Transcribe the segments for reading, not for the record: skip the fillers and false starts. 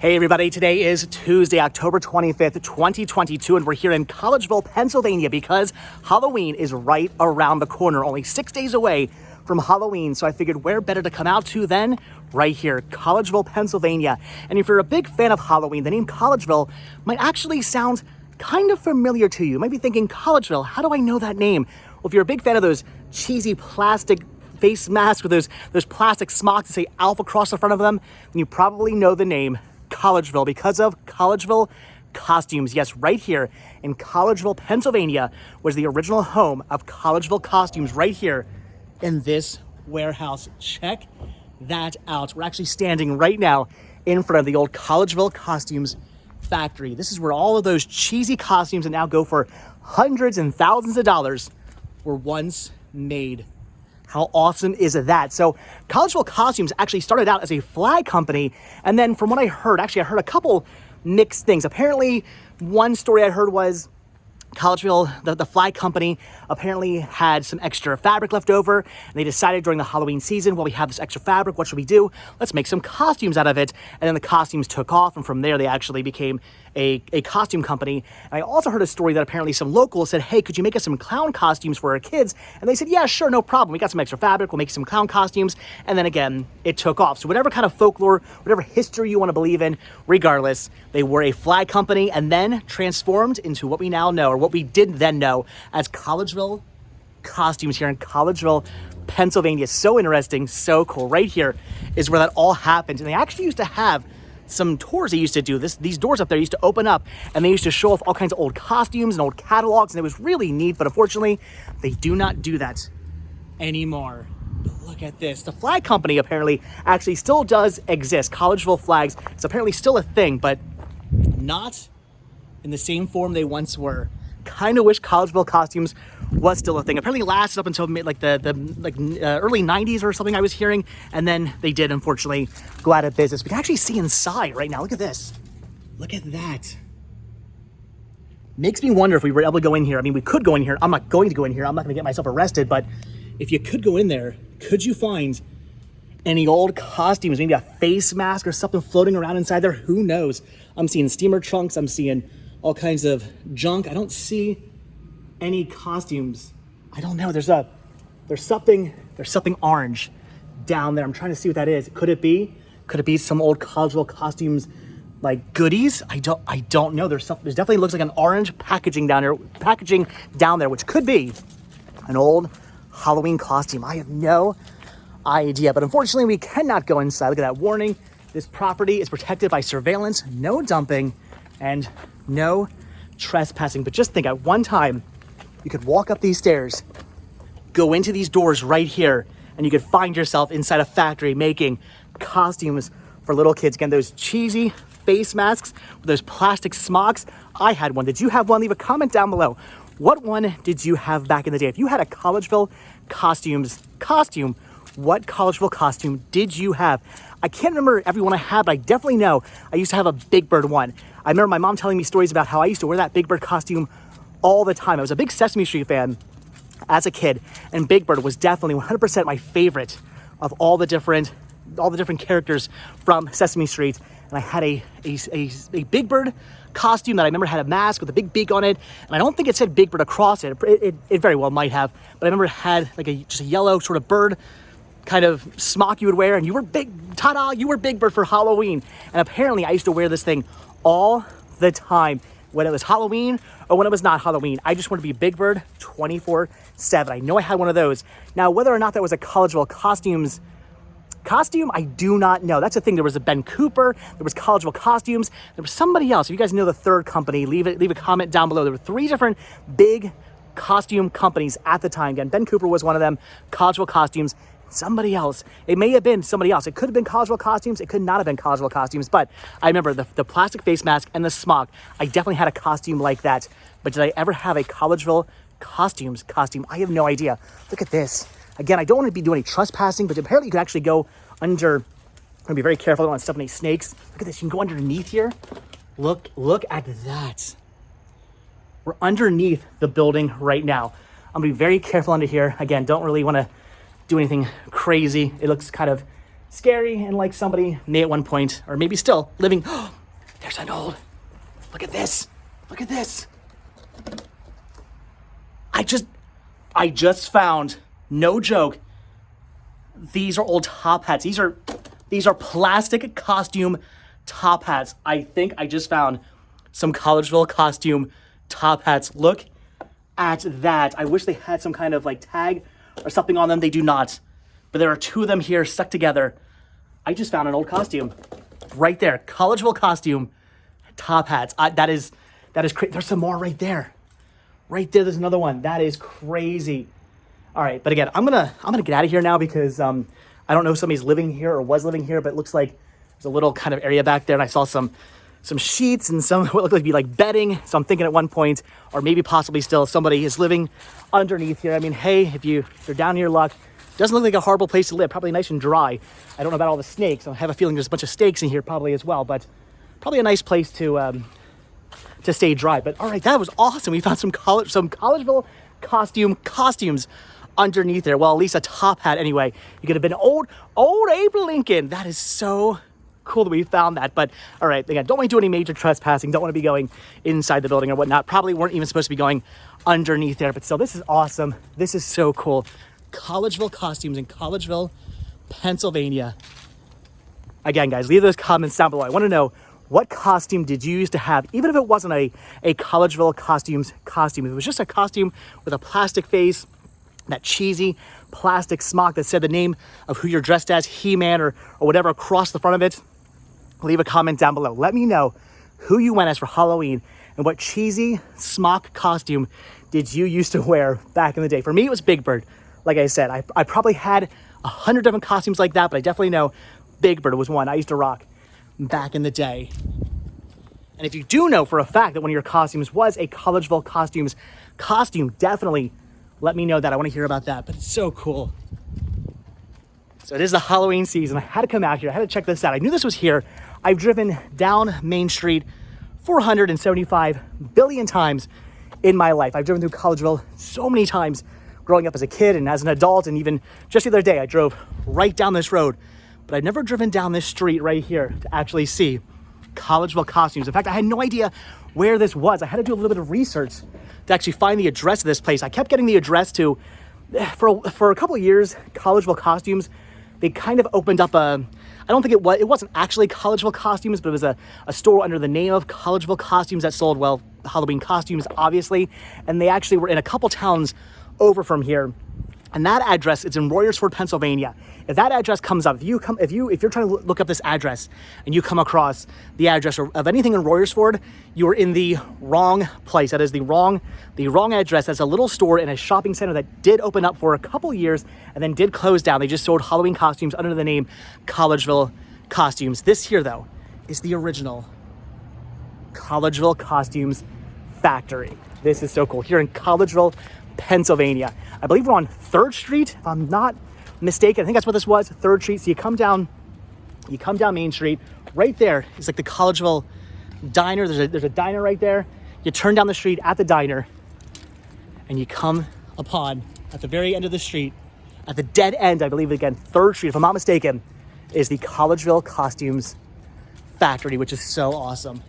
Hey everybody, today is Tuesday, October 25th, 2022, and we're here in Collegeville, Pennsylvania because Halloween is right around the corner, only 6 days away from Halloween. So I figured where better to come out to than right here, Collegeville, Pennsylvania. And if you're a big fan of Halloween, the name Collegeville might actually sound kind of familiar to you. You might be thinking, Collegeville, how do I know that name? Well, if you're a big fan of those cheesy plastic face masks with those plastic smocks that say Alpha across the front of them, then you probably know the name Collegeville because of Collegeville Costumes. Yes, right here in Collegeville, Pennsylvania was the original home of Collegeville Costumes, right here in this warehouse. Check that out. We're actually standing right now in front of the old Collegeville Costumes factory. This is where all of those cheesy costumes that now go for hundreds and thousands of dollars were once made. How awesome is that? So Collegeville Costumes actually started out as a flag company. And then from what I heard, actually I heard a couple mixed things. Apparently one story I heard was Collegeville, the flag company, apparently had some extra fabric left over. And they decided during the Halloween season, well, we have this extra fabric, what should we do? Let's make some costumes out of it. And then the costumes took off. And from there, they actually became a costume company. And I also heard a story that apparently some locals said, hey, could you make us some clown costumes for our kids? And they said, yeah, sure, no problem. We got some extra fabric. We'll make some clown costumes. And then again, it took off. So whatever kind of folklore, whatever history you want to believe in, regardless, they were a flag company and then transformed into what we now know, or what we did then know as Collegeville Costumes here in Collegeville, Pennsylvania. So interesting, so cool. Right here is where that all happened. And they actually used to have some tours they used to do. These doors up there used to open up and they used to show off all kinds of old costumes and old catalogs, and it was really neat, but unfortunately, they do not do that anymore. Look at this. The flag company apparently actually still does exist. Collegeville Flags is apparently still a thing, but not in the same form they once were. Kind of wish Collegeville Costumes was still a thing. Apparently it lasted up until like the early 90s or something I was hearing, and then they did unfortunately go out of business. We can actually see inside right now. Look at this. Look at that. Makes me wonder if we were able to go in here. I mean, we could go in here. I'm not going to go in here. I'm not going to get myself arrested, but if you could go in there, could you find any old costumes, maybe a face mask or something floating around inside there? Who knows? I'm seeing steamer trunks. I'm seeing all kinds of junk. I don't see any costumes. I don't know. There's something orange down there. I'm trying to see what that is. Could it be some old Collegeville Costumes like goodies? I don't know. There's definitely looks like an orange packaging down there, which could be an old Halloween costume. I have no idea, but unfortunately we cannot go inside. Look at that warning. This property is protected by surveillance, no dumping, and no trespassing. But just think, at one time, you could walk up these stairs, go into these doors right here, and you could find yourself inside a factory making costumes for little kids. Again, those cheesy face masks with those plastic smocks. I had one. Did you have one? Leave a comment down below. What one did you have back in the day? If you had a Collegeville Costumes costume, what Collegeville costume did you have? I can't remember every one I had, but I definitely know I used to have a Big Bird one. I remember my mom telling me stories about how I used to wear that Big Bird costume all the time. I was a big Sesame Street fan as a kid, and Big Bird was definitely 100% my favorite of all the different characters from Sesame Street. And I had a Big Bird costume that I remember had a mask with a big beak on it, and I don't think it said Big Bird across it. It very well might have, but I remember it had like just a yellow sort of bird kind of smock you would wear, and you were you were Big Bird for Halloween. And apparently I used to wear this thing all the time when it was Halloween or when it was not Halloween. I just wanted to be Big Bird 24/7. I know I had one of those. Now, whether or not that was a Collegeville Costumes costume, I do not know. That's the thing. There was a Ben Cooper, there was Collegeville Costumes, there was somebody else. If you guys know the third company, leave a comment down below. There were 3 different big costume companies at the time. Again, Ben Cooper was one of them, Collegeville Costumes, somebody else. It may have been somebody else. It could have been Collegeville Costumes. It could not have been Collegeville Costumes, but I remember the plastic face mask and the smock. I definitely had a costume like that, but did I ever have a Collegeville Costumes costume? I have no idea. Look at this. Again, I don't want to be doing any trespassing, but apparently you can actually go under. I'm gonna be very careful. I don't want to step on any snakes. Look at this. You can go underneath here. Look at that. We're underneath the building right now. I'm gonna be very careful under here. Again, don't really want to do anything crazy. It looks kind of scary and like somebody may at one point, or maybe still living. There's an old, look at this. Look at this. I just found, no joke, these are old top hats. These are plastic costume top hats. I think I just found some Collegeville costume top hats. Look at that. I wish they had some kind of like tag or something on them. They do not. But there are two of them here stuck together. I just found an old costume right there. Collegeville costume top hats. That is crazy. There's some more right there. Right there, there's another one. That is crazy. All right, but again, I'm gonna get out of here now because I don't know if somebody's living here or was living here, but it looks like there's a little kind of area back there, and I saw some sheets and some what looked like to be like bedding. So I'm thinking at one point, or maybe possibly still, somebody is living underneath here. I mean, hey, if you're down in your luck, doesn't look like a horrible place to live. Probably nice and dry. I don't know about all the snakes. I have a feeling there's a bunch of snakes in here probably as well, but probably a nice place to stay dry. But all right, that was awesome. We found some Collegeville costumes underneath there. Well, at least a top hat anyway. You could have been old Abe Lincoln. That is so cool that we found that. But all right, again, don't want to do any major trespassing. Don't want to be going inside the building or whatnot. Probably weren't even supposed to be going underneath there. But still, this is awesome. This is so cool. Collegeville costumes in Collegeville, Pennsylvania. Again, guys, leave those comments down below. I want to know, what costume did you used to have? Even if it wasn't a Collegeville costume, if it was just a costume with a plastic face, that cheesy plastic smock that said the name of who you're dressed as, He-Man or whatever across the front of it, leave a comment down below. Let me know who you went as for Halloween and what cheesy smock costume did you used to wear back in the day. For me, it was Big Bird. Like I said, I probably had 100 different costumes like that, but I definitely know Big Bird was one I used to rock back in the day. And if you do know for a fact that one of your costumes was a Collegeville Costumes costume, definitely let me know that. I want to hear about that, but it's so cool. So it is the Halloween season. I had to come out here. I had to check this out. I knew this was here. I've driven down Main Street 475 billion times in my life. I've driven through Collegeville so many times growing up as a kid and as an adult, and even just the other day, I drove right down this road. But I've never driven down this street right here to actually see Collegeville Costumes. In fact, I had no idea where this was. I had to do a little bit of research to actually find the address of this place. I kept getting the address to, for a couple of years, Collegeville Costumes, they kind of opened up I don't think it wasn't actually Collegeville Costumes, but it was a store under the name of Collegeville Costumes that sold, well, Halloween costumes, obviously. And they actually were in a couple towns over from here. And that address, it's in Royersford, Pennsylvania. If that address comes up, if you're trying to look up this address and you come across the address of anything in Royersford, you are in the wrong place. That is the wrong address. That's a little store in a shopping center that did open up for a couple years and then did close down. They just sold Halloween costumes under the name Collegeville Costumes. This here, though, is the original Collegeville Costumes factory. This is so cool. Here in Collegeville, Pennsylvania. I believe we're on 3rd Street, if I'm not mistaken. I think that's what this was, 3rd Street. So you come down Main Street. Right there is like the Collegeville diner. There's a diner right there. You turn down the street at the diner and you come upon, at the very end of the street, at the dead end, I believe, again, 3rd Street, if I'm not mistaken, is the Collegeville Costumes factory, which is so awesome.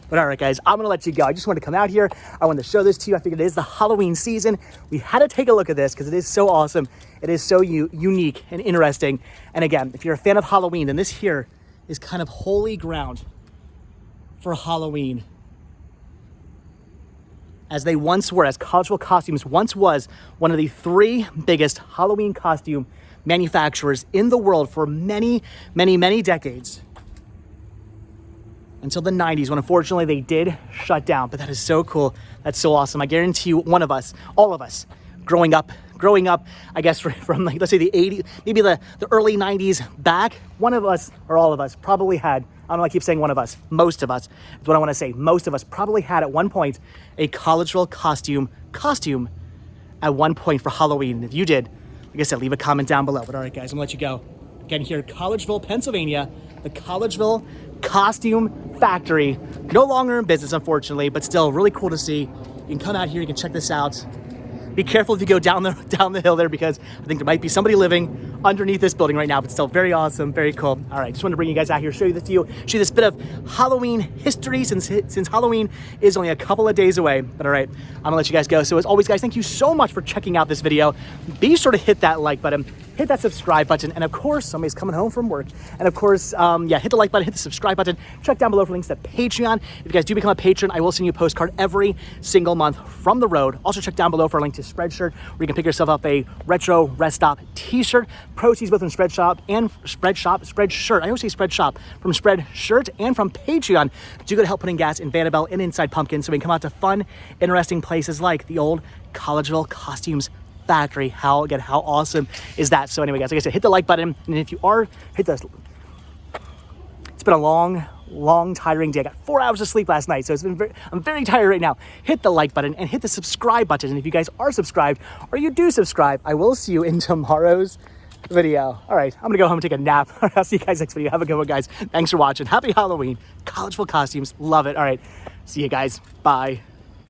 But all right, guys, I'm going to let you go. I just wanted to come out here. I wanted to show this to you. I figured it is the Halloween season. We had to take a look at this because it is so awesome. It is so unique and interesting. And again, if you're a fan of Halloween, then this here is kind of holy ground for Halloween. As they once were, as Collegeville Costumes once was one of the 3 biggest Halloween costume manufacturers in the world for many, many, many decades. Until the 90s, when unfortunately they did shut down. But that is so cool. That's so awesome. I guarantee you, one of us, all of us, growing up, I guess from like, let's say the 80s, maybe the early 90s back, one of us or all of us probably had, I don't know, I keep saying one of us, most of us, is what I want to say. Most of us probably had at one point a Collegeville costume at one point for Halloween. And if you did, like I said, leave a comment down below. But all right, guys, I'm gonna let you go. Again, here at Collegeville, Pennsylvania, the Collegeville Costume Factory. No longer in business, unfortunately, but still really cool to see. You can come out here, you can check this out. Be careful if you go down the hill there, because I think there might be somebody living underneath this building right now, but still very awesome, very cool. All right, just wanted to bring you guys out here, show you this to you, show you this bit of Halloween history since Halloween is only a couple of days away. But all right, I'm gonna let you guys go. So as always, guys, thank you so much for checking out this video. Be sure to hit that like button, hit that subscribe button, and of course, somebody's coming home from work. And of course, yeah, hit the like button, hit the subscribe button. Check down below for links to Patreon. If you guys do become a patron, I will send you a postcard every single month from the road. Also check down below for a link to Spreadshirt, where you can pick yourself up a retro rest stop t-shirt. Proceeds both from Spreadshirt. I always say Spreadshop, from Spreadshirt and from Patreon do go to help putting gas in Vanderbilt and inside Pumpkin, so we can come out to fun, interesting places like the old Collegeville Costumes factory. How awesome is that? So anyway, guys, like I said, hit the like button, and if you are, hit the, it's been a long tiring day. I got 4 hours of sleep last night, so I'm very tired right now. Hit the like button and hit the subscribe button, and if you guys are subscribed or you do subscribe, I will see you in tomorrow's video. All right, I'm gonna go home and take a nap. All right, I'll see you guys next video. Have a good one, guys. Thanks for watching. Happy Halloween. Collegeville Costumes, love it. All right, see you guys. Bye.